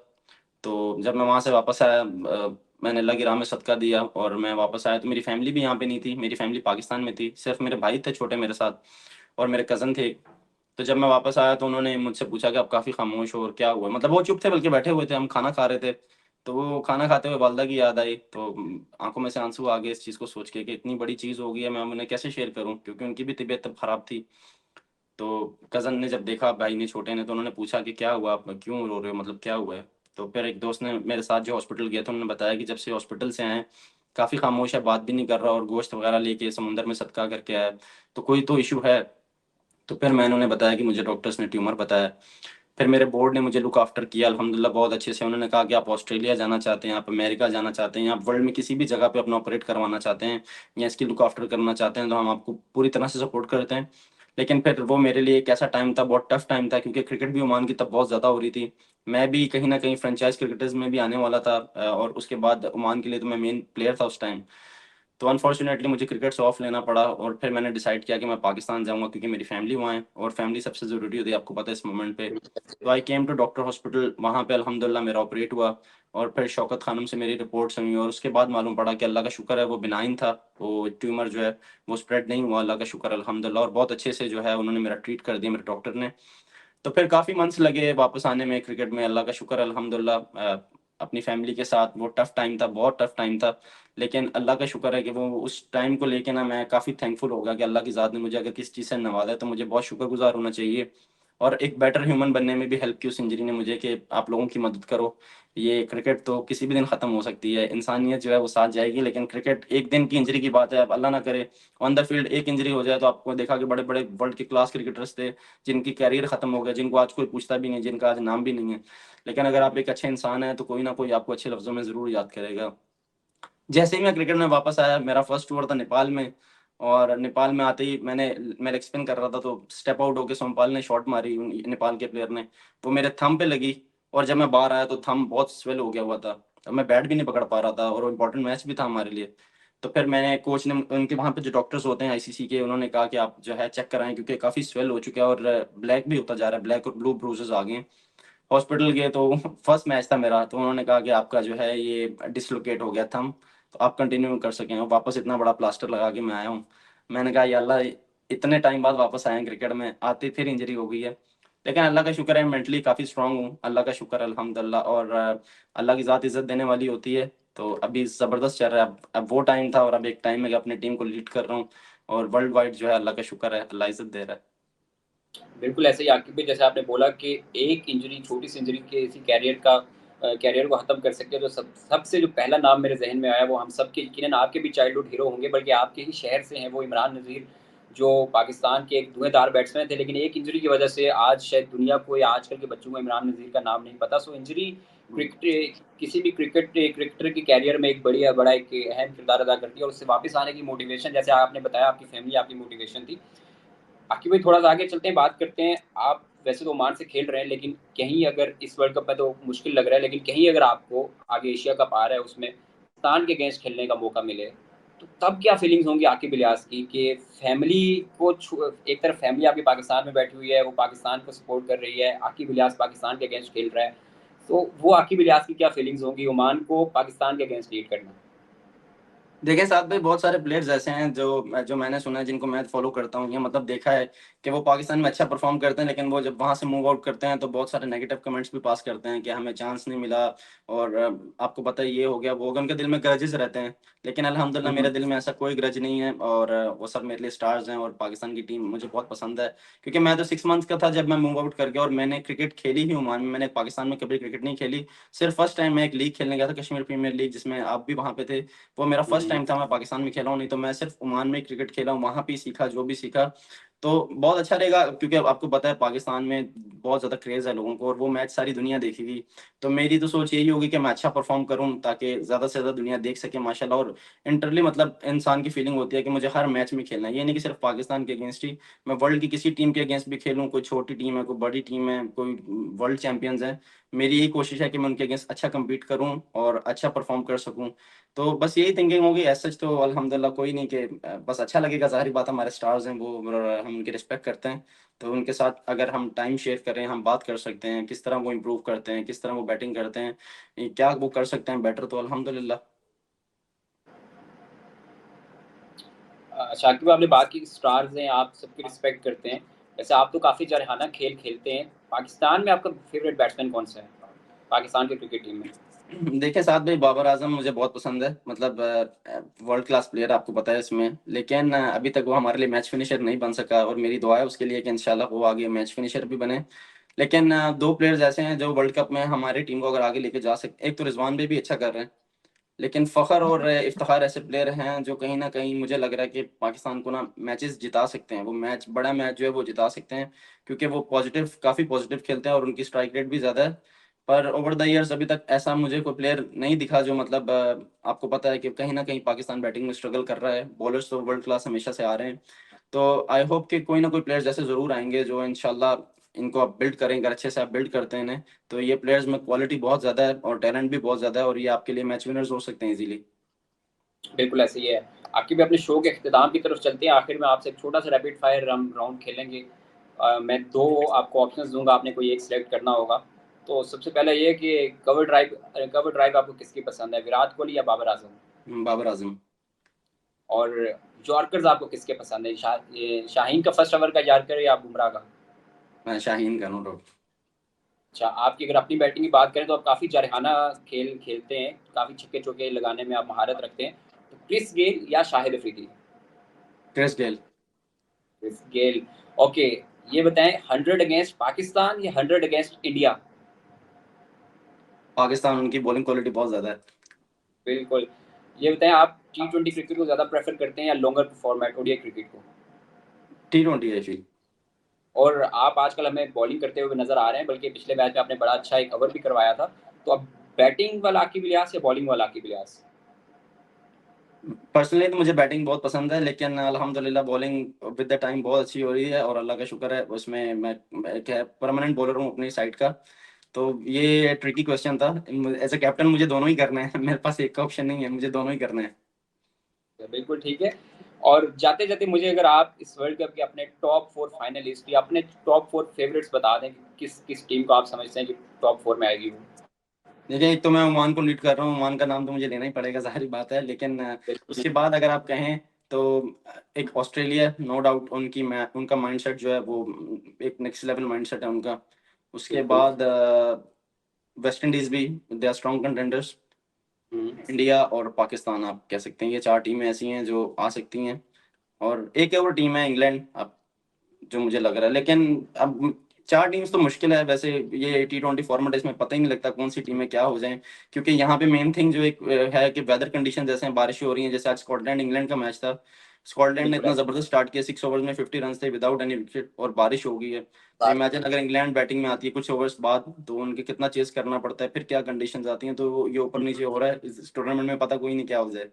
तो जब मैं वहाँ से वापस आया, मैंने अल्लाह की राह में सदका दिया और मैं वापस आया तो मेरी फैमिली भी यहाँ पे नहीं थी, मेरी फैमिली पाकिस्तान में थी। सिर्फ़ मेरे भाई थे छोटे मेरे साथ और मेरे कज़न थे। तो जब मैं वापस आया तो उन्होंने मुझसे पूछा कि आप काफ़ी खामोश हो और क्या हुआ? मतलब वो चुप थे बल्कि बैठे हुए थे, हम खाना खा रहे थे। तो वो खाना खाते हुए वालदा की याद आई, तो आँखों में से आँसू आ गए इस चीज़ को सोच के कि इतनी बड़ी चीज़ हो गई है, मैं उन्हें कैसे शेयर करूँ? क्योंकि उनकी भी तबीयत तब खराब थी। तो कज़न ने जब देखा, भाई ने, छोटे ने, तो उन्होंने पूछा कि क्या हुआ? आप क्यों रो रहे हो? मतलब क्या हुआ है? तो फिर एक दोस्त ने मेरे साथ जो हॉस्पिटल गया था, उन्होंने बताया कि जब से हॉस्पिटल से आए हैं, काफ़ी खामोश है, बात भी नहीं कर रहा और गोश्त वग़ैरह लेके समुंदर में सदका करके आया है, तो कोई तो इश्यू है। तो फिर मैंने उन्हें बताया कि मुझे डॉक्टर्स ने ट्यूमर बताया। फिर मेरे बोर्ड ने मुझे लुक आफ्टर किया अल्हम्दुलिल्लाह बहुत अच्छे से। उन्होंने कहा कि आप ऑस्ट्रेलिया जाना चाहते हैं, आप अमेरिका जाना चाहते हैं, आप वर्ल्ड में किसी भी जगह पे अपना ऑपरेट करवाना चाहते हैं या इसकी लुक आफ्टर करना चाहते हैं, तो हम आपको पूरी तरह से सपोर्ट करते हैं। लेकिन फिर वो मेरे लिए एक ऐसा टाइम था, बहुत टफ टाइम था, क्योंकि क्रिकेट भी ओमान की तब बहुत ज़्यादा हो रही थी। मैं भी कहीं न कहीं फ्रेंचाइज़ क्रिकेटर्स में भी आने वाला था, और उसके बाद ओमान के लिए तो मैं मेन प्लेयर था उस टाइम। तो अनफॉर्च्यूनेटली मुझे क्रिकेट से ऑफ लेना पड़ा और फिर मैंने डिसाइड किया कि मैं पाकिस्तान जाऊँगा, क्योंकि मेरी फैमिली वहाँ है और फैमिली सबसे ज़रूरी होती है, आपको पता है इस मोमेंट पे। तो आई केम टू डॉक्टर हॉस्पिटल, वहाँ पे अल्हम्दुलिल्लाह मेरा ऑपरेट हुआ और फिर शौकत खानम से मेरी रिपोर्ट्स हुई और उसके बाद मालूम पड़ा कि अल्लाह का शुक्र है वो बिनाइन था, वो ट्यूमर जो है वो स्प्रेड नहीं हुआ, अल्लाह का शुक्र अल्हम्दुलिल्लाह, और बहुत अच्छे से जो है उन्होंने मेरा ट्रीट कर दिया मेरे डॉक्टर ने। तो फिर काफ़ी मंथ्स लगे वापस आने में क्रिकेट में, अल्लाह का शुक्र अल्हम्दुलिल्लाह, अपनी फैमिली के साथ। वो टफ टाइम था, बहुत टफ टाइम था, लेकिन अल्लाह का शुक्र है कि वो उस टाइम को लेके ना मैं काफ़ी थैंकफुल हो गया कि अल्लाह की ज़ात ने मुझे अगर किसी चीज़ से नवाज़ा है तो मुझे बहुत शुक्रगुज़ार होना चाहिए। और एक बेटर ह्यूमन बनने में भी हेल्प की उस इंजरी ने मुझे कि आप लोगों की मदद करो। ये क्रिकेट तो किसी भी दिन ख़त्म हो सकती है, इंसानियत जो है वो साथ जाएगी, लेकिन क्रिकेट एक दिन की इंजरी की बात है, अब अल्लाह ना करे ऑन द फील्ड एक इंजरी हो जाए, तो आपको देखा कि बड़े-बड़े वर्ल्ड के क्लास क्रिकेटर्स थे जिनकी करियर खत्म हो गया, जिनको आज कोई पूछता भी नहीं, जिनका आज नाम भी नहीं है। लेकिन अगर आप एक अच्छे इंसान हैं, तो कोई ना कोई आपको अच्छे लफ्ज़ों में ज़रूर याद करेगा। जैसे ही मैं क्रिकेट में वापस आया, मेरा फर्स्ट ओवर था नेपाल में, और नेपाल में आते ही मैं लेग स्पिन कर रहा था, तो स्टेप आउट होके सोमपाल ने शॉट मारी, नेपाल के प्लेयर ने, वो मेरे थंब पे लगी और जब मैं बाहर आया तो थंब बहुत स्वेल हो गया हुआ था। अब मैं बैट भी नहीं पकड़ पा रहा था और इम्पोर्टेंट मैच भी था हमारे लिए। तो फिर मैंने कोच ने, उनके वहाँ पे जो डॉक्टर्स होते हैं आईसीसी के, उन्होंने कहा कि आप जो है चेक कराएँ, क्योंकि काफ़ी स्वेल हो चुका है और ब्लैक भी होता जा रहा है, ब्लैक और ब्लू ब्रूजेज़ आ गए हैं। हॉस्पिटल गए तो फर्स्ट मैच था मेरा, तो उन्होंने कहा कि आपका जो है ये डिस्लोकेट हो गया थंब, तो आप कंटिन्यू कर सकें, और वापस इतना बड़ा प्लास्टर लगा के मैं आया हूँ। मैंने कहा या अल्लाह, इतने टाइम बाद वापस आए हैं क्रिकेट में, आते फिर इंजरी हो गई है। लेकिन अल्लाह का शुक्र है मेंटली काफ़ी स्ट्रॉन्ग हूँ, अल्लाह का शुक्र अल्हम्दुलिल्लाह, और अल्लाह की ज़ात इज़्ज़त देने वाली होती है। तो अभी ज़बरदस्त चल रहा है, अब वो टाइम था और अब एक टाइम है कि अपनी टीम को लीड कर रहा हूँ, और वर्ल्ड वाइड जो है अल्लाह का शुक्र है, अल्लाह इज़्ज़त दे रहा है। बिल्कुल ऐसे ही आकिब भी, जैसे आपने बोला कि एक इंजरी, छोटी सी इंजरी के इसी कैरियर को ख़त्म कर सकती है, तो सबसे जो पहला नाम मेरे ज़हन में आया वो हम सब के, यकीनन आपके भी चाइल्डहुड हीरो होंगे, बल्कि आपके ही शहर से हैं, वो इमरान नज़ीर, जो पाकिस्तान के एक धुएँधार बैट्समैन थे, लेकिन एक इंजरी की वजह से आज शायद दुनिया को या आजकल के बच्चों को इमरान नज़ीर का नाम नहीं पता। सो इंजरी हुँ। क्रिकेट, किसी भी क्रिकेटर के कैरियर में एक बड़ा एक अहम किरदार अदा करती है, और उससे वापस आने की मोटिवेशन, जैसे आपने बताया आपकी फैमिली आपकी मोटिवेशन थी। आकिब भाई, थोड़ा-सा आगे चलते हैं, बात करते हैं। आप वैसे तो ओमान से खेल रहे हैं, लेकिन कहीं अगर इस वर्ल्ड कप में तो मुश्किल लग रहा है, लेकिन कहीं अगर आपको आगे एशिया कप आ रहा है, उसमें पाकिस्तान के अगेंस्ट खेलने का मौका मिले, तो तब क्या फीलिंग्स होंगी आकिब इलियास की कि फैमिली को छो एक तरफ फैमिली आपकी पाकिस्तान में बैठी हुई है, वो पाकिस्तान को सपोर्ट कर रही है, आकिब इलियास पाकिस्तान के अगेंस्ट खेल रहा है। तो वो आकिब इलियास की क्या फीलिंग्स होंगी ओमान को पाकिस्तान के अगेंस्ट लीड करना? देखिए साथ में बहुत सारे प्लेयर्स ऐसे हैं जो मैंने सुना है, जिनको मैं फॉलो करता हूँ, या मतलब देखा है कि वो पाकिस्तान में अच्छा परफॉर्म करते हैं, लेकिन वो जब वहाँ से मूव आउट करते हैं तो बहुत सारे नेगेटिव कमेंट्स भी पास करते हैं कि हमें चांस नहीं मिला, और आपको पता है ये हो गया वो हो गया, उनके दिल में ग्रजेस रहते हैं। लेकिन अल्हम्दुलिल्लाह हुँ, मेरे हुँ। दिल में ऐसा कोई ग्रज नहीं है, और वो सब मेरे लिए स्टार्स हैं, और पाकिस्तान की टीम मुझे बहुत पसंद है, क्योंकि मैं तो 6 मंथ्स का था जब मैं मूव आउट कर गया, और मैंने क्रिकेट खेली ही ओमान में, मैंने पाकिस्तान में कभी क्रिकेट नहीं खेली। सिर्फ फर्स्ट टाइम मैं एक लीग खेलने गया था, कश्मीर प्रीमियर लीग, जिसमें आप भी वहाँ पे थे। वो मेरा हुँ, फर्स्ट हुँ। टाइम था, मैं पाकिस्तान में खेला हूँ, नहीं तो मैं सिर्फ़ ओमान में क्रिकेट खेला हूँ, वहाँ पे ही सीखा जो भी सीखा। तो बहुत अच्छा रहेगा, क्योंकि अब आपको पता है पाकिस्तान में बहुत ज़्यादा क्रेज़ है लोगों को, और वो मैच सारी दुनिया देखेगी। तो मेरी तो सोच यही होगी कि मैं अच्छा परफ़ॉर्म करूँ, ताकि ज़्यादा से ज़्यादा दुनिया देख सके माशाल्लाह, और इंटरनली मतलब इंसान की फीलिंग होती है कि मुझे हर मैच में खेलना है। ये नहीं कि सिर्फ़ पाकिस्तान के अगेंस्ट ही, मैं वर्ल्ड की किसी टीम के अगेंस्ट भी खेलूँ, कोई छोटी टीम है, कोई बड़ी टीम है, कोई वर्ल्ड चैंपियंस हैं। मेरी यही कोशिश है कि मैं उनके अगेंस्ट अच्छा कम्पीट करूँ और अच्छा परफ़ॉर्म कर सकूँ। तो बस यही थिंकिंग होगी, एज़ सच तो अल्हम्दुलिल्लाह कोई नहीं, कि बस अच्छा लगेगा, ज़ाहिर बात है हमारे स्टार्स हैं वो, और हम उनकी रिस्पेक्ट करते हैं। तो उनके साथ अगर हम टाइम शेयर करें, हम बात कर सकते हैं, किस तरह वो इम्प्रूव करते हैं, किस तरह वो बैटिंग करते हैं, क्या वो कर सकते हैं बेटर, तो अल्हम्दुलिल्लाह। शाकिब, आपने बात की स्टार्स हैं, आप सबकी रिस्पेक्ट करते हैं। वैसे आप तो काफ़ी जारहाना खेल खेलते हैं, पाकिस्तान में आपका फेवरेट बैट्समैन कौन-सा है? पाकिस्तान की क्रिकेट टीम में? देखिए साथ भाई, बाबर आजम मुझे बहुत पसंद है, मतलब वर्ल्ड क्लास प्लेयर आपको पता है इसमें, लेकिन अभी तक वो हमारे लिए मैच फिनिशर नहीं बन सका, और मेरी दुआ है उसके लिए कि इंशाल्लाह वो आगे मैच फिनिशर भी बने। लेकिन दो प्लेयर्स ऐसे हैं जो वर्ल्ड कप में हमारी टीम को अगर आगे लेके जा सकते, एक तो रिजवान भी अच्छा कर रहे हैं, लेकिन फ़खर और इफ्तिखार ऐसे प्लेयर हैं जो कहीं न कहीं मुझे लग रहा है कि पाकिस्तान को ना मैचेस जिता सकते हैं। वो मैच, बड़ा मैच जो है वो जिता सकते हैं, क्योंकि वो काफ़ी पॉज़िटिव खेलते हैं और उनकी स्ट्राइक रेट भी ज़्यादा है। पर ओवर द ईयर्स अभी तक ऐसा मुझे कोई प्लेयर नहीं दिखा जो, मतलब आपको पता है कि कहीं न कहीं पाकिस्तान बैटिंग में स्ट्रगल कर रहा है। बॉलर्स तो वर्ल्ड क्लास हमेशा से आ रहे हैं। तो आई होप कि कोई ना कोई प्लेयर्स ऐसे ज़रूर आएँगे जो इंशाल्लाह इनको आप बिल्ड करें, अगर अच्छे से आप बिल्ड करते हैं इन्हें, तो ये प्लेयर्स में क्वालिटी बहुत ज़्यादा है और टैलेंट भी बहुत ज़्यादा है, और ये आपके लिए मैच विनर्स हो सकते हैं ईज़िली। बिल्कुल ऐसे ही है। आगे भी अपने शो के इख्तिताम की तरफ चलते हैं। आखिर में आपसे एक छोटा-सा रैपिड फायर राउंड खेलेंगे। मैं 2 आपको ऑप्शंस दूँगा, आपने कोई एक सिलेक्ट करना होगा। तो सबसे पहला ये है कि कवर ड्राइव आपको किसकी पसंद है, विराट कोहली या बाबर आज़म? बाबर आज़म। और यॉर्कर्स आपको किसके पसंद है, ये शाहीन का फर्स्ट ओवर का यॉर्कर या बुमराह का? शाहीन का, नो डाउट। अच्छा, आपकी अगर अपनी बैटिंग की बात करें तो आप काफ़ी जारहाना खेल खेलते हैं, काफ़ी छक्के-चौके लगाने में आप महारत रखते हैं। तो क्रिस गेल या Shahid Afridi? Chris Gayle. Chris Gayle, okay. ये बताएँ 100 अगेंस्ट पाकिस्तान या 100 अगेंस्ट इंडिया? पाकिस्तान, उनकी बॉलिंग क्वालिटी बहुत ज़्यादा है। बिल्कुल। ये बताएँ आप टी20 क्रिकेट को ज़्यादा प्रेफ़र करते हैं या लॉन्गर फॉर्मेट ओडीआई क्रिकेट को? टी20 है जी। और आप आजकल हमें बॉलिंग करते हुए नज़र आ रहे हैं, बल्कि पिछले मैच में आपने बड़ा अच्छा एक ओवर भी करवाया था। तो अब बैटिंग वाला आकिब इलियास या बॉलिंग वाला आकिब इलियास? पर्सनली तो मुझे बैटिंग बहुत पसंद है, लेकिन अल्हम्दुलिल्लाह बॉलिंग विद द टाइम बहुत अच्छी हो रही है, और अल्लाह का शुक्र है उसमें मैं क्या परमानेंट बॉलर हूँ अपनी साइड का। तो ये ट्रिकी क्वेश्चन था। एज़ अ कैप्टन मुझे दोनों ही करने हैं। मेरे पास एक का ऑप्शन नहीं है, मुझे दोनों ही करने हैं। बिल्कुल ठीक है। और जाते-जाते मुझे अगर आप इस वर्ल्ड कप के अपने टॉप 4 फाइनलिस्ट या अपने टॉप 4 फेवरेट्स बता दें कि किस टीम को आप समझते हैं कि टॉप 4 में आएगी वो? देखिए, एक तो मैं ओमान को लीड कर रहा हूँ, ओमान का नाम तो मुझे लेना ही पड़ेगा, ज़ाहिर-सी बात है। लेकिन बिल्कुल। उसके बाद अगर आप कहें तो एक ऑस्ट्रेलिया, नो डाउट उनका माइंडसेट जो है वो एक नेक्स्ट लेवल माइंडसेट है उनका। उसके बिल्कुल। बाद वेस्ट इंडीज़ भी, दे आर स्ट्रॉन्ग कंटेंडर्स। हुँ। इंडिया और पाकिस्तान आप कह सकते हैं, ये 4 टीमें ऐसी हैं जो आ सकती हैं, और एक और टीम है इंग्लैंड, अब जो मुझे लग रहा है। लेकिन अब 4 टीम्स तो मुश्किल है वैसे। ये टी20 फॉर्मेट है, इसमें पता ही नहीं लगता कौन-सी टीमें क्या हो जाएँ, क्योंकि यहाँ पे मेन थिंग जो एक है कि वेदर कंडीशन, जैसे बारिशें हो रही हैं, जैसे आज स्कॉटलैंड इंग्लैंड का मैच था। स्कॉटलैंड ने बिल्कुल इतना ऐसे ज़बरदस्त स्टार्ट किया, 6 ओवर्स में 50 रन्स थे विदाउट एनी विकेट, और बारिश हो गई है। तो बात इमेजिन अगर इंग्लैंड बैटिंग में आती है कुछ ओवर्स बाद, तो उनके कितना चेज़ करना पड़ता है, फिर क्या कंडीशंस आती हैं, तो ये ऊपर-नीचे हो रहा है। इस टूर्नामेंट में पता कोई नहीं क्या हो जाए।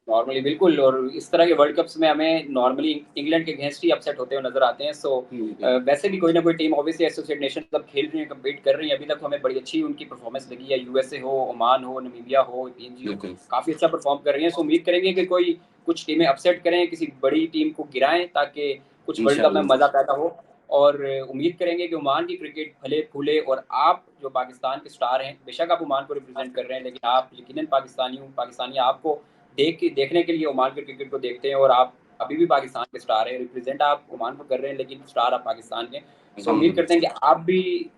नॉर्मली बिल्कुल। और इस तरह के वर्ल्ड कप्स में हमें नॉर्मली इंग्लैंड के अगेंस्ट ही अपसेट होते हुए नज़र आते हैं। सो बिल्कुल, वैसे भी कोई ना कोई team obviously associate nation cup खेल रही है, कम्पीट कर रही है। अभी तक तो हमें बड़ी अच्छी उनकी परफॉर्मेंस लगी है। यूएसए हो, ओमान हो, नामीबिया हो, पीएनजी हो, बिल्कुल। काफ़ी अच्छा परफॉर्म कर रही हैं। सो उम्मीद करेंगे कि कोई कुछ टीमें अपसेट करें, किसी बड़ी टीम को गिराएँ, ताकि कुछ वर्ल्ड कप में इंशाल्लाह। मज़ा पैदा हो। और उम्मीद करेंगे कि ओमान की क्रिकेट फले-फूले। और आप जो पाकिस्तान के स्टार हैं, बेशक आप ओमान को रिप्रेज़ेंट कर रहे हैं, लेकिन आप यकीनन पाकिस्तानी आपको देखने के लिए ओमान के क्रिकेट को देखते हैं। और आप अभी भी पाकिस्तान के स्टार हैं, रिप्रेजेंट आप ओमान को कर रहे हैं, लेकिन स्टार आप पाकिस्तान के। सो उम्मीद करते हैं अल्हम्दुलिल्लाह। कि आप भी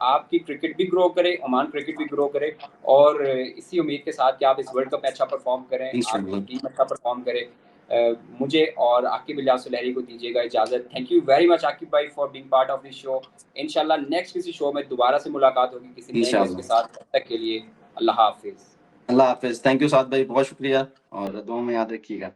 आपकी क्रिकेट भी ग्रो करे, ओमान क्रिकेट भी ग्रो करे। और इसी उम्मीद के साथ कि आप इस वर्ल्ड कप में अच्छा परफॉर्म करें, आपकी इंशाल्लाह। टीम अच्छा परफॉर्म करे। मुझे और आकिब इलियास सुलहरी को दीजिएगा इजाज़त। Thank you very much Aqib भाई for being part of this show. इंशाल्लाह नेक्स्ट किसी शो में दोबारा से मुलाकात होगी किसी नए गेस्ट के इंशाल्लाह। साथ। तब तक के लिए अल्लाह हाफ़िज़। अल्लाह हाफ़िज़। थैंक यू साद भाई, बहुत शुक्रिया, और दुआ में याद रखिएगा।